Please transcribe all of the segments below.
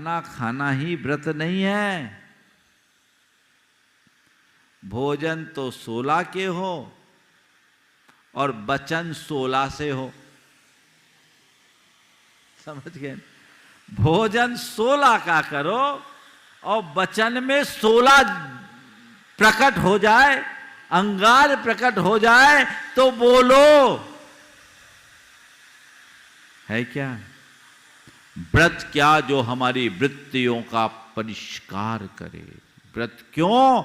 खाना खाना ही व्रत नहीं है। भोजन तो 16 के हो और वचन 16 से हो। समझ गए? भोजन 16 का करो और वचन में 16 प्रकट हो जाए, अंगार प्रकट हो जाए तो बोलो। है क्या? व्रत क्या जो हमारी वृत्तियों का परिष्कार करे। व्रत क्यों?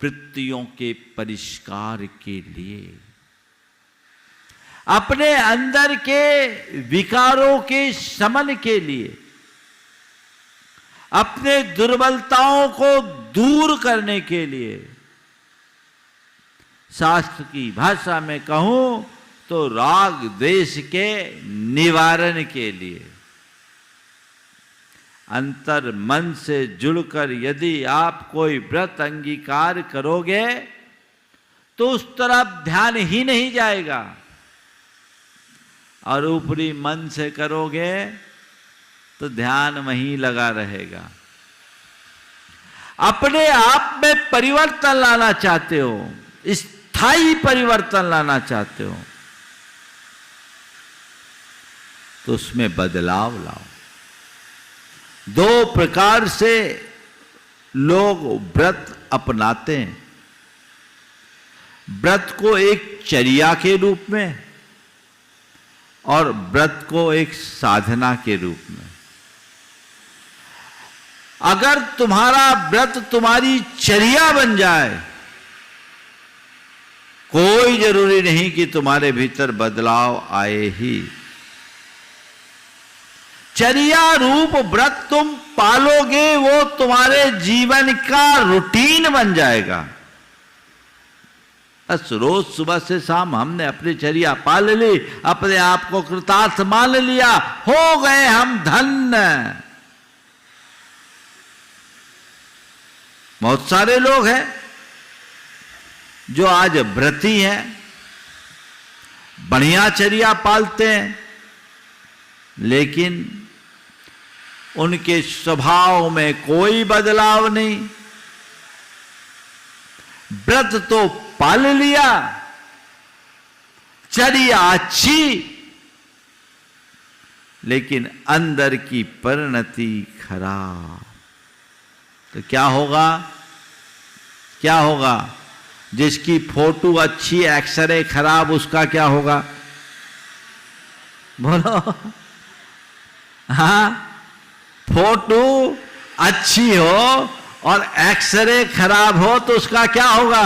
वृत्तियों के परिष्कार के लिए, अपने अंदर के विकारों के शमन के लिए, अपने दुर्बलताओं को दूर करने के लिए। शास्त्र की भाषा में कहूं तो राग द्वेष के निवारण के लिए। अंतर मन से जुड़कर यदि आप कोई व्रत अंगीकार करोगे तो उस तरफ ध्यान ही नहीं जाएगा, और ऊपरी मन से करोगे तो ध्यान वहीं लगा रहेगा। अपने आप में परिवर्तन लाना चाहते हो, स्थायी परिवर्तन लाना चाहते हो, तो उसमें बदलाव लाओ। 2 प्रकार से लोग व्रत अपनाते हैं। व्रत को एक चर्या के रूप में और व्रत को एक साधना के रूप में। अगर तुम्हारा व्रत तुम्हारी चर्या बन जाए, कोई जरूरी नहीं कि तुम्हारे भीतर बदलाव आए ही। चर्या रूप व्रत तुम पालोगे, वो तुम्हारे जीवन का रूटीन बन जाएगा। बस रोज सुबह से शाम हमने अपनी चर्या पाल ली, अपने आप को कृतार्थ मान लिया, हो गए हम धन्य। बहुत सारे लोग हैं जो आज व्रती हैं, बढ़िया चर्या पालते हैं, लेकिन उनके स्वभाव में कोई बदलाव नहीं। व्रत तो पाल लिया, चर्या अच्छी, लेकिन अंदर की परिणति खराब। तो क्या होगा? क्या होगा? जिसकी फोटो अच्छी, एक्सरे खराब, उसका क्या होगा? बोलो। हाँ, फोटो अच्छी हो और एक्सरे खराब हो तो उसका क्या होगा?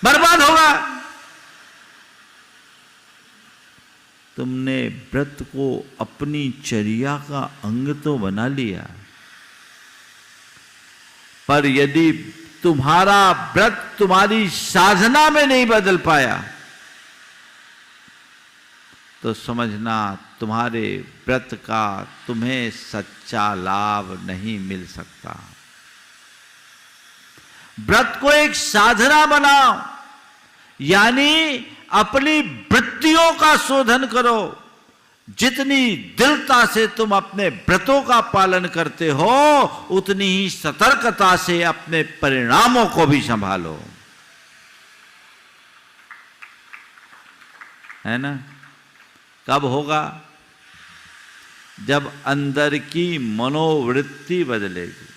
बर्बाद होगा। तुमने व्रत को अपनी चर्या का अंग तो बना लिया, पर यदि तुम्हारा व्रत तुम्हारी साधना में नहीं बदल पाया तो समझना तुम्हारे व्रत का तुम्हें सच्चा लाभ नहीं मिल सकता। व्रत को एक साधना बनाओ, यानी अपनी वृत्तियों का शोधन करो। जितनी दृढ़ता से तुम अपने व्रतों का पालन करते हो, उतनी ही सतर्कता से अपने परिणामों को भी संभालो। है ना? कब होगा? जब अंदर की मनोवृत्ति बदलेगी।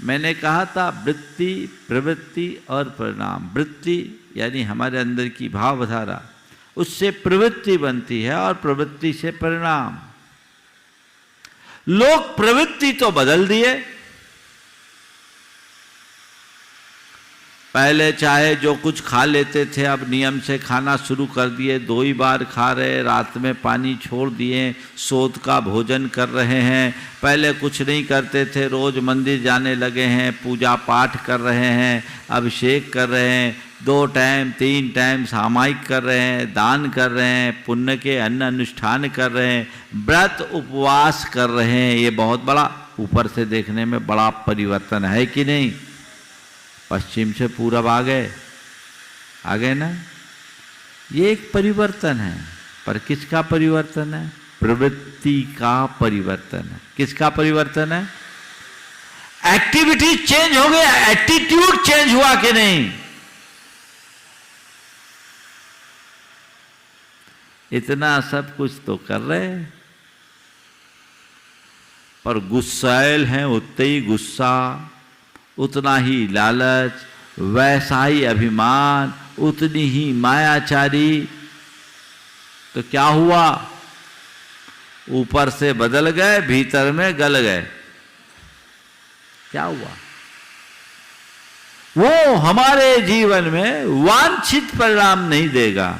मैंने कहा था वृत्ति, प्रवृत्ति और परिणाम। वृत्ति यानी हमारे अंदर की भावधारा, उससे प्रवृत्ति बनती है और प्रवृत्ति से परिणाम। लोग प्रवृत्ति तो बदल दिए, पहले चाहे जो कुछ खा लेते थे, अब नियम से खाना शुरू कर दिए, 2 ही बार खा रहे, रात में पानी छोड़ दिए, शोध का भोजन कर रहे हैं। पहले कुछ नहीं करते थे, रोज मंदिर जाने लगे हैं, पूजा पाठ कर रहे हैं, अभिषेक कर रहे हैं, 2 टाइम 3 टाइम सामायिक कर रहे हैं, दान कर रहे हैं, पुण्य के अन्न अनुष्ठान कर रहे हैं, व्रत उपवास कर रहे हैं। ये बहुत बड़ा, ऊपर से देखने में बड़ा परिवर्तन है कि नहीं? पश्चिम से पूरब आ गए ना? ये एक परिवर्तन है, पर किसका परिवर्तन है? प्रवृत्ति का परिवर्तन है। किसका परिवर्तन है? एक्टिविटी चेंज हो गया, एटीट्यूड चेंज हुआ कि नहीं? इतना सब कुछ तो कर रहे हैं, पर गुस्सैल हैं, उतने ही गुस्सा, उतना ही लालच, वैसा ही अभिमान, उतनी ही मायाचारी। तो क्या हुआ? ऊपर से बदल गए, भीतर में गल गए। क्या हुआ? वो हमारे जीवन में वांछित परिणाम नहीं देगा।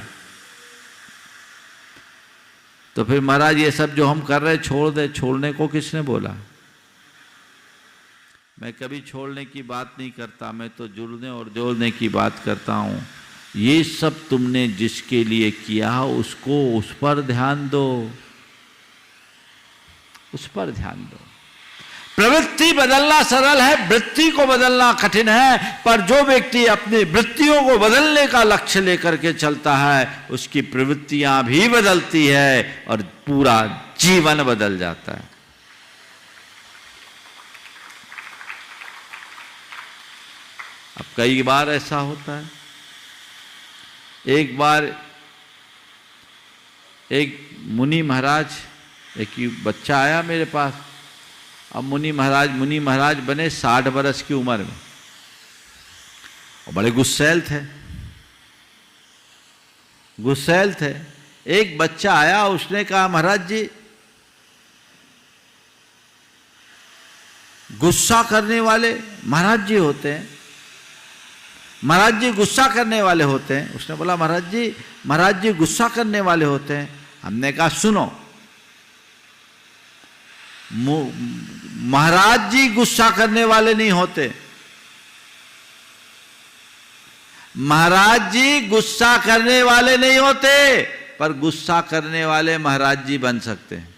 तो फिर महाराज ये सब जो हम कर रहे छोड़ दे। छोड़ने को किसने बोला? मैं कभी छोड़ने की बात नहीं करता, मैं तो जुड़ने और जोड़ने की बात करता हूं। ये सब तुमने जिसके लिए किया उसको, उस पर ध्यान दो, उस पर ध्यान दो। प्रवृत्ति बदलना सरल है, वृत्ति को बदलना कठिन है। पर जो व्यक्ति अपनी वृत्तियों को बदलने का लक्ष्य लेकर के चलता है, उसकी प्रवृत्तियां भी बदलती है और पूरा जीवन बदल जाता है। अब कई बार ऐसा होता है। एक बार एक मुनि महाराज, एक बच्चा आया मेरे पास। अब मुनि महाराज बने 60 बरस की उम्र में और बड़े गुस्सैल थे। एक बच्चा आया, उसने कहा महाराज जी, गुस्सा करने वाले महाराज जी होते हैं, महाराज जी गुस्सा करने वाले होते हैं। उसने बोला महाराज जी गुस्सा करने वाले होते हैं। हमने कहा सुनो, महाराज जी गुस्सा करने वाले नहीं होते। महाराज जी गुस्सा करने वाले नहीं होते, पर गुस्सा करने वाले महाराज जी बन सकते हैं।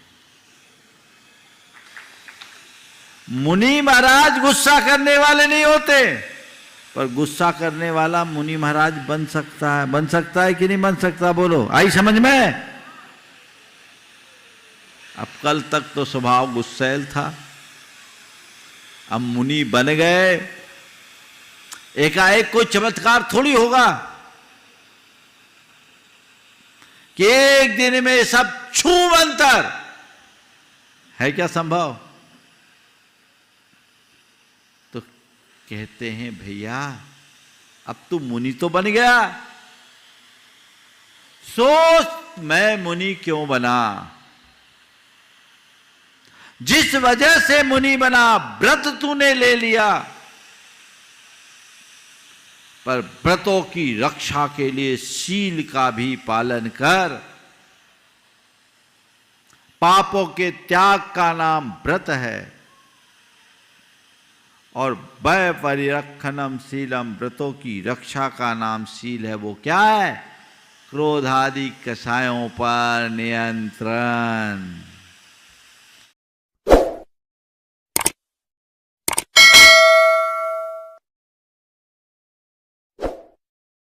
मुनि महाराज गुस्सा करने वाले नहीं होते, पर गुस्सा करने वाला मुनि महाराज बन सकता है। बन सकता है कि नहीं बन सकता? बोलो, आई समझ में? अब कल तक तो स्वभाव गुस्सैल था, अब मुनि बन गए। एकाएक कोई चमत्कार थोड़ी होगा कि एक दिन में सब छूमंतर है। क्या संभव? तो कहते हैं भैया अब तू मुनि तो बन गया, सोच मैं मुनि क्यों बना। जिस वजह से मुनि बना, व्रत तूने ले लिया, पर व्रतों की रक्षा के लिए शील का भी पालन कर। पापों के त्याग का नाम व्रत है और वै परिरक्षणम शीलम, व्रतों की रक्षा का नाम शील है। वो क्या है? क्रोधादि कषायों पर नियंत्रण।